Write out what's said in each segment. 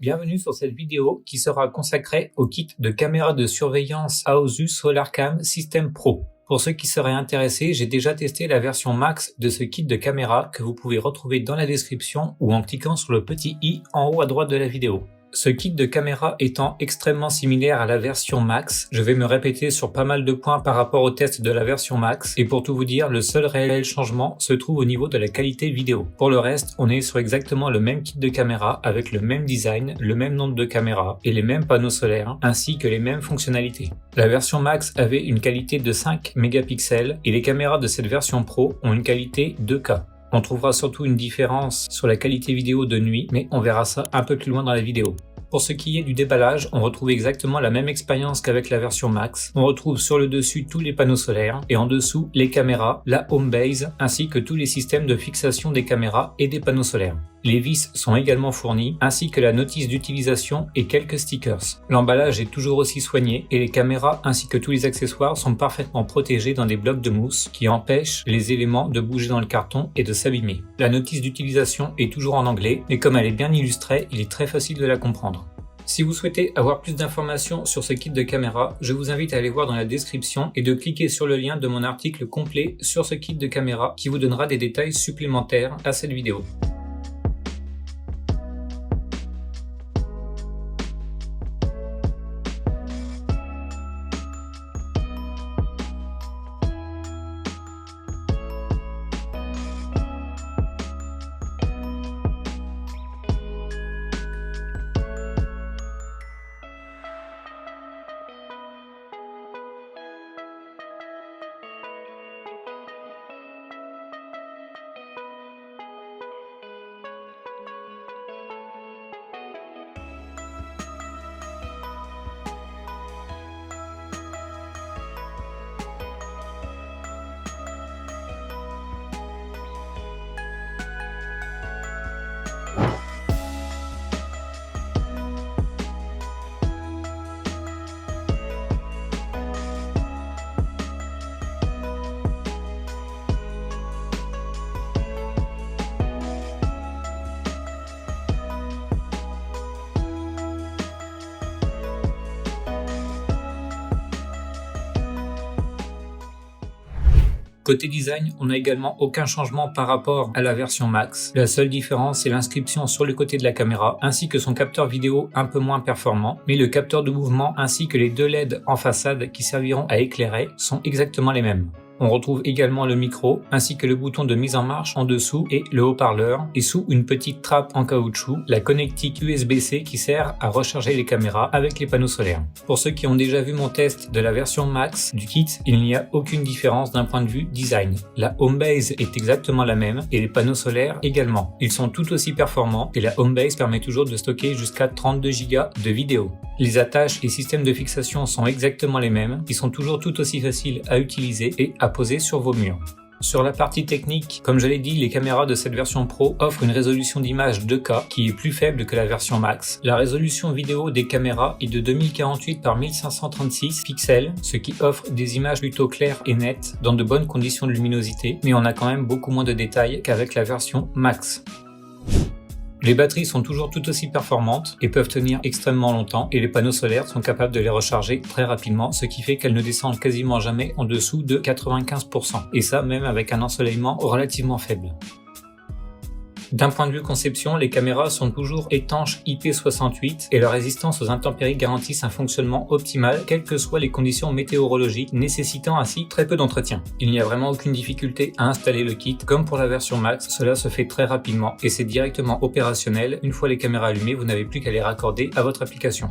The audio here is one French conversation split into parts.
Bienvenue sur cette vidéo qui sera consacrée au kit de caméra de surveillance Aosus SolarCam System Pro. Pour ceux qui seraient intéressés, j'ai déjà testé la version max de ce kit de caméra que vous pouvez retrouver dans la description ou en cliquant sur le petit i en haut à droite de la vidéo. Ce kit de caméra étant extrêmement similaire à la version max, je vais me répéter sur pas mal de points par rapport au test de la version max, et pour tout vous dire, le seul réel changement se trouve au niveau de la qualité vidéo. Pour le reste, on est sur exactement le même kit de caméra avec le même design, le même nombre de caméras et les mêmes panneaux solaires, ainsi que les mêmes fonctionnalités. La version max avait une qualité de 5 mégapixels et les caméras de cette version pro ont une qualité 2K. On trouvera surtout une différence sur la qualité vidéo de nuit, mais on verra ça un peu plus loin dans la vidéo. Pour ce qui est du déballage, on retrouve exactement la même expérience qu'avec la version max. On retrouve sur le dessus tous les panneaux solaires et en dessous les caméras, la home base ainsi que tous les systèmes de fixation des caméras et des panneaux solaires. Les vis sont également fournies ainsi que la notice d'utilisation et quelques stickers. L'emballage est toujours aussi soigné et les caméras ainsi que tous les accessoires sont parfaitement protégés dans des blocs de mousse qui empêchent les éléments de bouger dans le carton et de s'abîmer. La notice d'utilisation est toujours en anglais mais comme elle est bien illustrée, il est très facile de la comprendre. Si vous souhaitez avoir plus d'informations sur ce kit de caméra, je vous invite à aller voir dans la description et de cliquer sur le lien de mon article complet sur ce kit de caméra qui vous donnera des détails supplémentaires à cette vidéo. Côté design, on n'a également aucun changement par rapport à la version max. La seule différence, c'est l'inscription sur le côté de la caméra, ainsi que son capteur vidéo un peu moins performant, mais le capteur de mouvement ainsi que les deux LED en façade qui serviront à éclairer sont exactement les mêmes. On retrouve également le micro, ainsi que le bouton de mise en marche en dessous et le haut-parleur, et sous une petite trappe en caoutchouc, la connectique USB-C qui sert à recharger les caméras avec les panneaux solaires. Pour ceux qui ont déjà vu mon test de la version max du kit, il n'y a aucune différence d'un point de vue design. La home base est exactement la même et les panneaux solaires également. Ils sont tout aussi performants et la home base permet toujours de stocker jusqu'à 32 Go de vidéo. Les attaches et systèmes de fixation sont exactement les mêmes, ils sont toujours tout aussi faciles à utiliser et à poser sur vos murs. Sur la partie technique, comme je l'ai dit, les caméras de cette version Pro offrent une résolution d'image 2K qui est plus faible que la version Max. La résolution vidéo des caméras est de 2048 par 1536 pixels, ce qui offre des images plutôt claires et nettes dans de bonnes conditions de luminosité, mais on a quand même beaucoup moins de détails qu'avec la version Max. Les batteries sont toujours tout aussi performantes et peuvent tenir extrêmement longtemps et les panneaux solaires sont capables de les recharger très rapidement, ce qui fait qu'elles ne descendent quasiment jamais en dessous de 95%, et ça même avec un ensoleillement relativement faible. D'un point de vue conception, les caméras sont toujours étanches IP68 et leur résistance aux intempéries garantissent un fonctionnement optimal quelles que soient les conditions météorologiques, nécessitant ainsi très peu d'entretien. Il n'y a vraiment aucune difficulté à installer le kit, comme pour la version Max, cela se fait très rapidement et c'est directement opérationnel. Une fois les caméras allumées, vous n'avez plus qu'à les raccorder à votre application.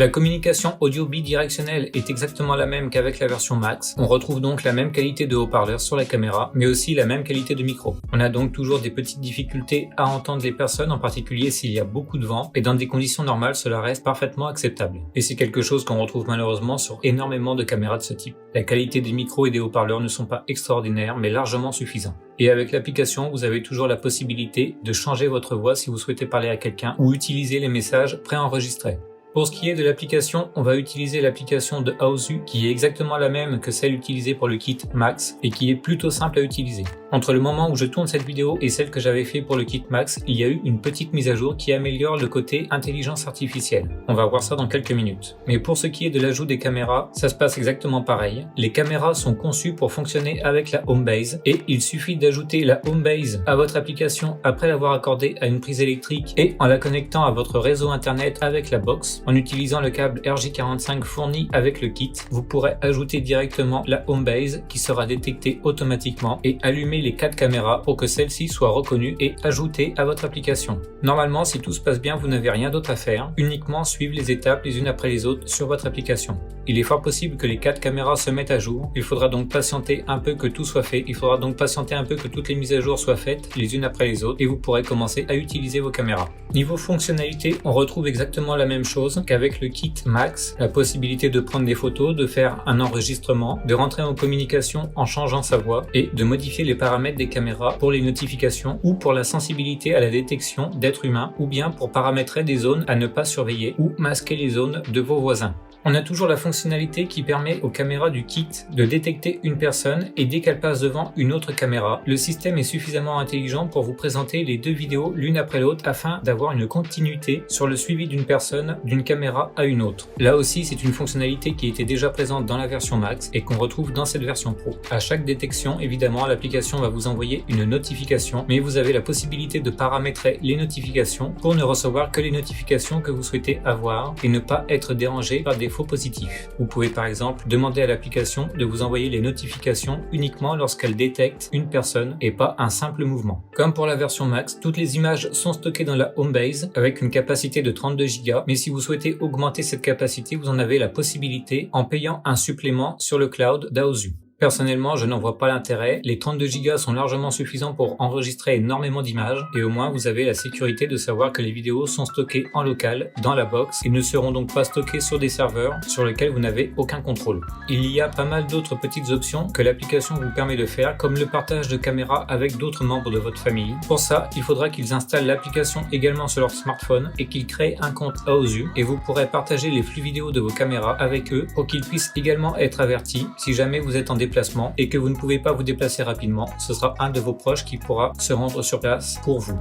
La communication audio bidirectionnelle est exactement la même qu'avec la version Max. On retrouve donc la même qualité de haut-parleur sur la caméra, mais aussi la même qualité de micro. On a donc toujours des petites difficultés à entendre les personnes, en particulier s'il y a beaucoup de vent, et dans des conditions normales, cela reste parfaitement acceptable. Et c'est quelque chose qu'on retrouve malheureusement sur énormément de caméras de ce type. La qualité des micros et des haut-parleurs ne sont pas extraordinaires, mais largement suffisants. Et avec l'application, vous avez toujours la possibilité de changer votre voix si vous souhaitez parler à quelqu'un ou utiliser les messages préenregistrés. Pour ce qui est de l'application, on va utiliser l'application de Aosu qui est exactement la même que celle utilisée pour le kit Max et qui est plutôt simple à utiliser. Entre le moment où je tourne cette vidéo et celle que j'avais fait pour le kit Max, il y a eu une petite mise à jour qui améliore le côté intelligence artificielle. On va voir ça dans quelques minutes. Mais pour ce qui est de l'ajout des caméras, ça se passe exactement pareil. Les caméras sont conçues pour fonctionner avec la Homebase et il suffit d'ajouter la Homebase à votre application après l'avoir accordée à une prise électrique et en la connectant à votre réseau internet avec la box. En utilisant le câble RJ45 fourni avec le kit, vous pourrez ajouter directement la Homebase qui sera détectée automatiquement et allumer les 4 caméras pour que celles-ci soient reconnues et ajoutées à votre application. Normalement, si tout se passe bien, vous n'avez rien d'autre à faire, uniquement suivre les étapes les unes après les autres sur votre application. Il est fort possible que les 4 caméras se mettent à jour, il faudra donc patienter un peu que tout soit fait, il faudra donc patienter un peu que toutes les mises à jour soient faites les unes après les autres et vous pourrez commencer à utiliser vos caméras. Niveau fonctionnalité, on retrouve exactement la même chose qu'avec le kit Max, la possibilité de prendre des photos, de faire un enregistrement, de rentrer en communication en changeant sa voix et de modifier les paramètres des caméras pour les notifications ou pour la sensibilité à la détection d'êtres humains ou bien pour paramétrer des zones à ne pas surveiller ou masquer les zones de vos voisins. On a toujours la fonctionnalité qui permet aux caméras du kit de détecter une personne et dès qu'elle passe devant une autre caméra, le système est suffisamment intelligent pour vous présenter les 2 vidéos l'une après l'autre afin d'avoir une continuité sur le suivi d'une personne d'une caméra à une autre. Là aussi, c'est une fonctionnalité qui était déjà présente dans la version Max et qu'on retrouve dans cette version Pro. À chaque détection, évidemment, l'application va vous envoyer une notification, mais vous avez la possibilité de paramétrer les notifications pour ne recevoir que les notifications que vous souhaitez avoir et ne pas être dérangé par des faux positifs. Vous pouvez par exemple demander à l'application de vous envoyer les notifications uniquement lorsqu'elle détecte une personne et pas un simple mouvement. Comme pour la version Max, toutes les images sont stockées dans la Homebase avec une capacité de 32 Go, mais si vous souhaitez augmenter cette capacité, vous en avez la possibilité en payant un supplément sur le cloud d'Aosu. Personnellement, je n'en vois pas l'intérêt. Les 32 Go sont largement suffisants pour enregistrer énormément d'images et au moins vous avez la sécurité de savoir que les vidéos sont stockées en local dans la box et ne seront donc pas stockées sur des serveurs sur lesquels vous n'avez aucun contrôle. Il y a pas mal d'autres petites options que l'application vous permet de faire comme le partage de caméras avec d'autres membres de votre famille. Pour ça, il faudra qu'ils installent l'application également sur leur smartphone et qu'ils créent un compte Aosu et vous pourrez partager les flux vidéo de vos caméras avec eux pour qu'ils puissent également être avertis si jamais vous êtes en déplacement et que vous ne pouvez pas vous déplacer rapidement. Ce sera un de vos proches qui pourra se rendre sur place pour vous.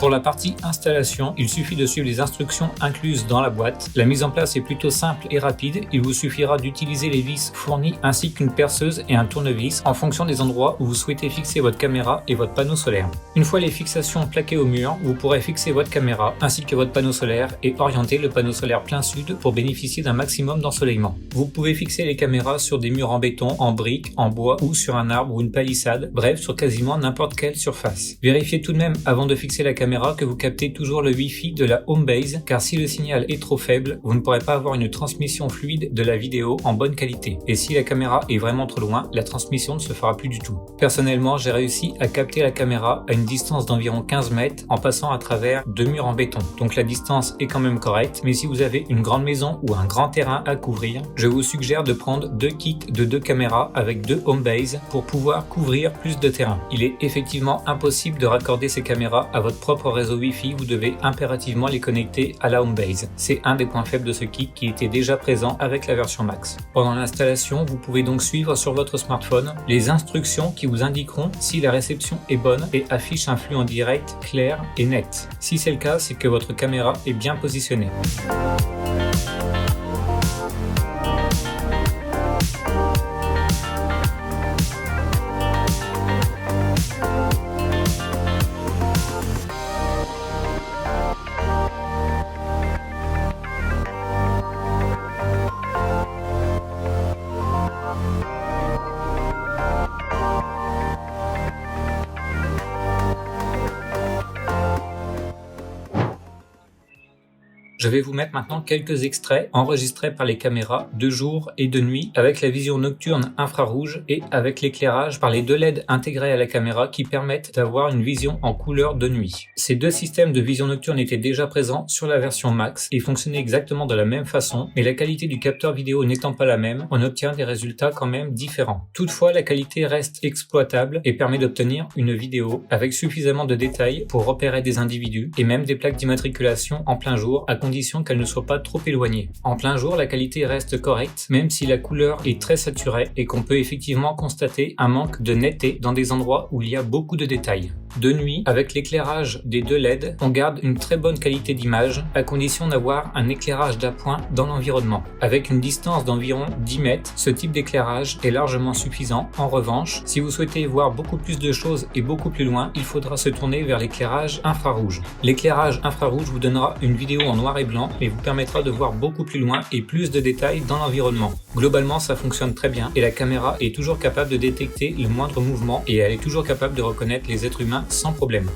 Pour la partie installation, il suffit de suivre les instructions incluses dans la boîte. La mise en place est plutôt simple et rapide. Il vous suffira d'utiliser les vis fournies ainsi qu'une perceuse et un tournevis en fonction des endroits où vous souhaitez fixer votre caméra et votre panneau solaire. Une fois les fixations plaquées au mur, vous pourrez fixer votre caméra ainsi que votre panneau solaire et orienter le panneau solaire plein sud pour bénéficier d'un maximum d'ensoleillement. Vous pouvez fixer les caméras sur des murs en béton, en briques, en bois ou sur un arbre ou une palissade, bref sur quasiment n'importe quelle surface. Vérifiez tout de même avant de fixer la caméra que vous captez toujours le Wi-Fi de la home base, car si le signal est trop faible, vous ne pourrez pas avoir une transmission fluide de la vidéo en bonne qualité. Et si la caméra est vraiment trop loin, la transmission ne se fera plus du tout. Personnellement, j'ai réussi à capter la caméra à une distance d'environ 15 mètres en passant à travers 2 murs en béton. Donc la distance est quand même correcte, mais si vous avez une grande maison ou un grand terrain à couvrir, je vous suggère de prendre 2 kits de 2 caméras avec 2 home base pour pouvoir couvrir plus de terrain. Il est effectivement impossible de raccorder ces caméras à votre propre réseau Wi-Fi, vous devez impérativement les connecter à la home base. C'est un des points faibles de ce kit qui était déjà présent avec la version Max. Pendant l'installation, vous pouvez donc suivre sur votre smartphone les instructions qui vous indiqueront si la réception est bonne et affiche un flux en direct clair et net. Si c'est le cas, c'est que votre caméra est bien positionnée. Je vais vous mettre maintenant quelques extraits enregistrés par les caméras de jour et de nuit avec la vision nocturne infrarouge et avec l'éclairage par les 2 LED intégrés à la caméra qui permettent d'avoir une vision en couleur de nuit. Ces 2 systèmes de vision nocturne étaient déjà présents sur la version Max et fonctionnaient exactement de la même façon, mais la qualité du capteur vidéo n'étant pas la même, on obtient des résultats quand même différents. Toutefois, la qualité reste exploitable et permet d'obtenir une vidéo avec suffisamment de détails pour repérer des individus et même des plaques d'immatriculation en plein jour à condition qu'elle ne soit pas trop éloignée. En plein jour, la qualité reste correcte, même si la couleur est très saturée et qu'on peut effectivement constater un manque de netteté dans des endroits où il y a beaucoup de détails. De nuit, avec l'éclairage des 2 LED, on garde une très bonne qualité d'image à condition d'avoir un éclairage d'appoint dans l'environnement. Avec une distance d'environ 10 mètres, ce type d'éclairage est largement suffisant. En revanche, si vous souhaitez voir beaucoup plus de choses et beaucoup plus loin, il faudra se tourner vers l'éclairage infrarouge. L'éclairage infrarouge vous donnera une vidéo en noir et blanc et vous permettra de voir beaucoup plus loin et plus de détails dans l'environnement. Globalement, ça fonctionne très bien et la caméra est toujours capable de détecter le moindre mouvement et elle est toujours capable de reconnaître les êtres humains sans problème.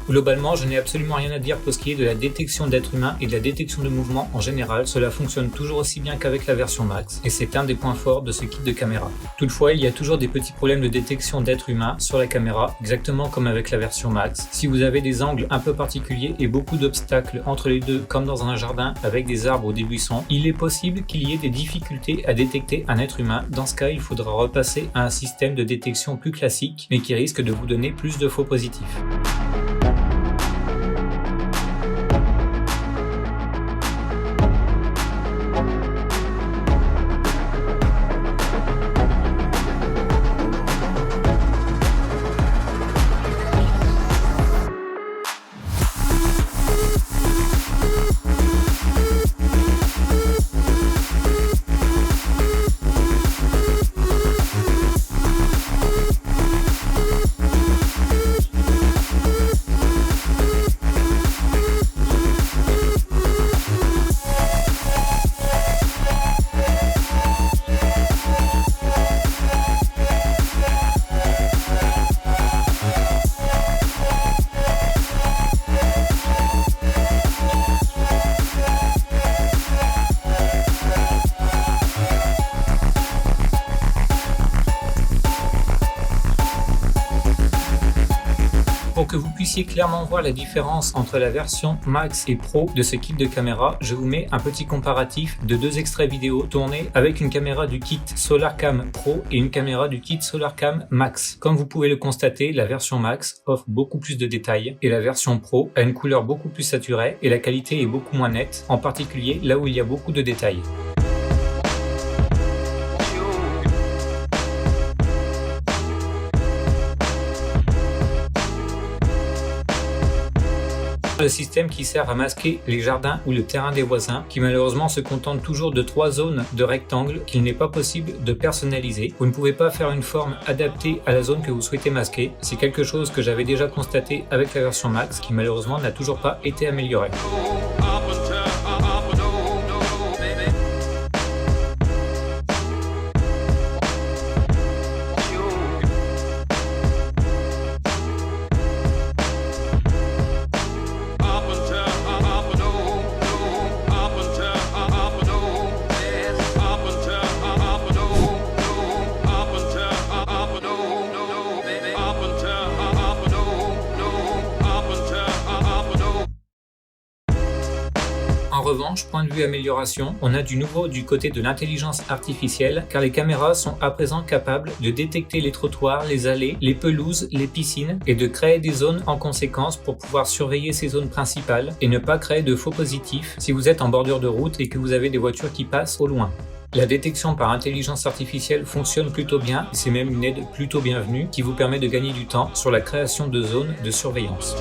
Globalement, je n'ai absolument rien à dire pour ce qui est de la détection d'êtres humains et de la détection de mouvements en général. Cela fonctionne toujours aussi bien qu'avec la version Max et c'est un des points forts de ce kit de caméra. Toutefois, il y a toujours des petits problèmes de détection d'êtres humains sur la caméra, exactement comme avec la version Max. Si vous avez des angles un peu particuliers et beaucoup d'obstacles entre les deux, comme dans un jardin avec des arbres ou des buissons, il est possible qu'il y ait des difficultés à détecter un être humain. Dans ce cas, il faudra repasser à un système de détection plus classique, mais qui risque de vous donner plus de faux positifs. Pour que vous puissiez clairement voir la différence entre la version Max et Pro de ce kit de caméra, je vous mets un petit comparatif de 2 extraits vidéo tournés avec une caméra du kit SolarCam Pro et une caméra du kit SolarCam Max. Comme vous pouvez le constater, la version Max offre beaucoup plus de détails et la version Pro a une couleur beaucoup plus saturée et la qualité est beaucoup moins nette, en particulier là où il y a beaucoup de détails. Le système qui sert à masquer les jardins ou le terrain des voisins, qui malheureusement se contente toujours de 3 zones de rectangle qu'il n'est pas possible de personnaliser. Vous ne pouvez pas faire une forme adaptée à la zone que vous souhaitez masquer. C'est quelque chose que j'avais déjà constaté avec la version Max, qui malheureusement n'a toujours pas été améliorée. En revanche, point de vue amélioration, on a du nouveau du côté de l'intelligence artificielle, car les caméras sont à présent capables de détecter les trottoirs, les allées, les pelouses, les piscines et de créer des zones en conséquence pour pouvoir surveiller ces zones principales et ne pas créer de faux positifs si vous êtes en bordure de route et que vous avez des voitures qui passent au loin. La détection par intelligence artificielle fonctionne plutôt bien, et c'est même une aide plutôt bienvenue qui vous permet de gagner du temps sur la création de zones de surveillance.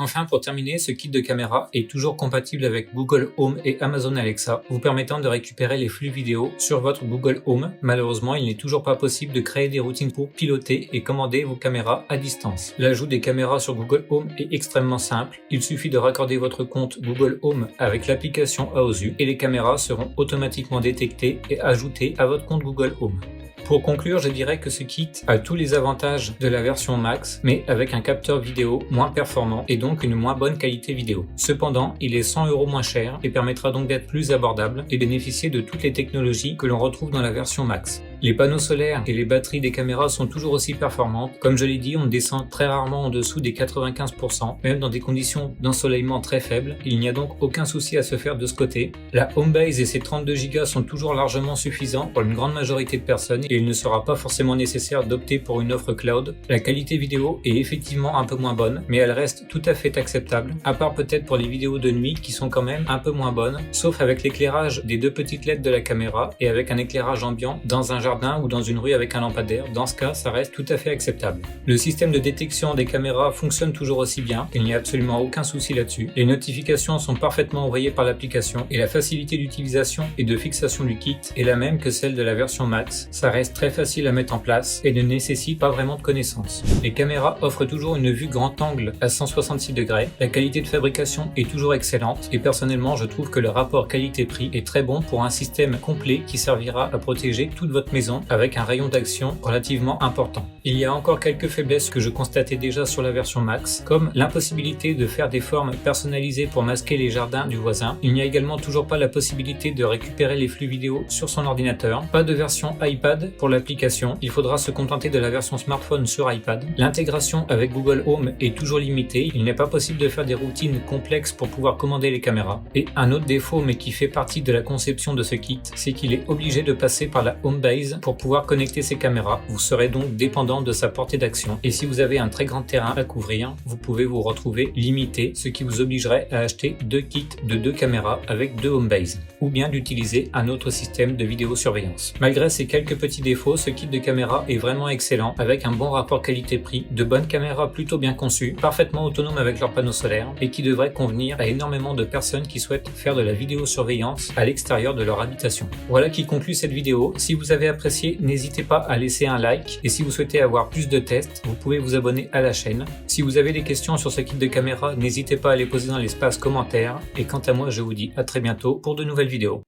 Enfin, pour terminer, ce kit de caméra est toujours compatible avec Google Home et Amazon Alexa, vous permettant de récupérer les flux vidéo sur votre Google Home. Malheureusement, il n'est toujours pas possible de créer des routines pour piloter et commander vos caméras à distance. L'ajout des caméras sur Google Home est extrêmement simple. Il suffit de raccorder votre compte Google Home avec l'application Aosu et les caméras seront automatiquement détectées et ajoutées à votre compte Google Home. Pour conclure, je dirais que ce kit a tous les avantages de la version Max, mais avec un capteur vidéo moins performant et donc une moins bonne qualité vidéo. Cependant, il est 100 € moins cher et permettra donc d'être plus abordable et bénéficier de toutes les technologies que l'on retrouve dans la version Max. Les panneaux solaires et les batteries des caméras sont toujours aussi performantes. Comme je l'ai dit, on descend très rarement en dessous des 95%, même dans des conditions d'ensoleillement très faibles. Il n'y a donc aucun souci à se faire de ce côté. La Homebase et ses 32 Go sont toujours largement suffisants pour une grande majorité de personnes et il ne sera pas forcément nécessaire d'opter pour une offre cloud. La qualité vidéo est effectivement un peu moins bonne, mais elle reste tout à fait acceptable, à part peut-être pour les vidéos de nuit qui sont quand même un peu moins bonnes, sauf avec l'éclairage des 2 petites LED de la caméra et avec un éclairage ambiant dans un jardin ou dans une rue avec un lampadaire. Dans ce cas, ça reste tout à fait acceptable. Le système de détection des caméras fonctionne toujours aussi bien, il n'y a absolument aucun souci là-dessus. Les notifications sont parfaitement envoyées par l'application et la facilité d'utilisation et de fixation du kit est la même que celle de la version Max. Ça reste très facile à mettre en place et ne nécessite pas vraiment de connaissances. Les caméras offrent toujours une vue grand angle à 166 degrés. La qualité de fabrication est toujours excellente et personnellement je trouve que le rapport qualité-prix est très bon pour un système complet qui servira à protéger toute votre maison avec un rayon d'action relativement important. Il y a encore quelques faiblesses que je constatais déjà sur la version Max, comme l'impossibilité de faire des formes personnalisées pour masquer les jardins du voisin. Il n'y a également toujours pas la possibilité de récupérer les flux vidéo sur son ordinateur. Pas de version iPad pour l'application, il faudra se contenter de la version smartphone sur iPad. L'intégration avec Google Home est toujours limitée, il n'est pas possible de faire des routines complexes pour pouvoir commander les caméras. Et un autre défaut, mais qui fait partie de la conception de ce kit, c'est qu'il est obligé de passer par la Homebase pour pouvoir connecter ses caméras. Vous serez donc dépendant de sa portée d'action. Et si vous avez un très grand terrain à couvrir, vous pouvez vous retrouver limité, ce qui vous obligerait à acheter 2 kits de 2 caméras avec 2 Homebase, ou bien d'utiliser un autre système de vidéosurveillance. Malgré ces quelques petits défauts, ce kit de caméra est vraiment excellent, avec un bon rapport qualité-prix, de bonnes caméras plutôt bien conçues, parfaitement autonomes avec leurs panneaux solaires, et qui devraient convenir à énormément de personnes qui souhaitent faire de la vidéosurveillance à l'extérieur de leur habitation. Voilà qui conclut cette vidéo. Si vous avez apprécié, n'hésitez pas à laisser un like, et si vous souhaitez avoir plus de tests, vous pouvez vous abonner à la chaîne. Si vous avez des questions sur ce kit de caméra, n'hésitez pas à les poser dans l'espace commentaires, et quant à moi, je vous dis à très bientôt pour de nouvelles vidéos.